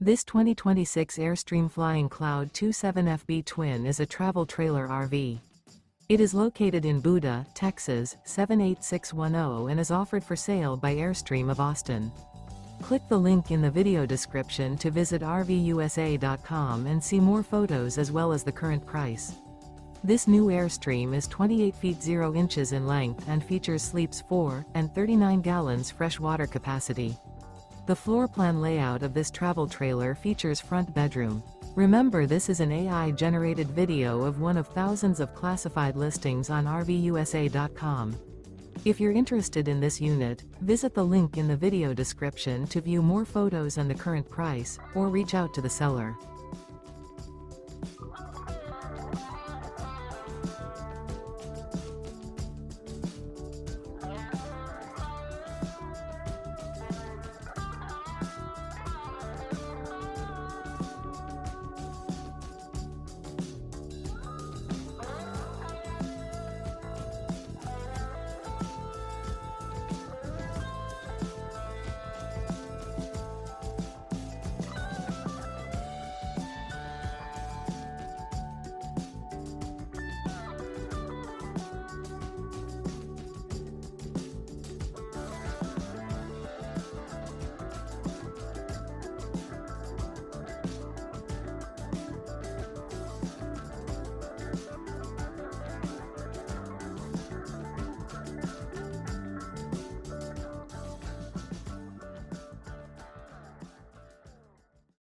This 2026 Airstream Flying Cloud 27FB Twin is a travel trailer RV. It is located in Buda, Texas, 78610 and is offered for sale by Airstream of Austin. Click the link in the video description to visit RVUSA.com and see more photos as well as the current price. This new Airstream is 28 feet 0 inches in length and features sleeps 4 and 39 gallons fresh water capacity. The floor plan layout of this travel trailer features front bedroom. Remember, this is an AI-generated video of one of thousands of classified listings on RVUSA.com. If you're interested in this unit, visit the link in the video description to view more photos and the current price, or reach out to the seller.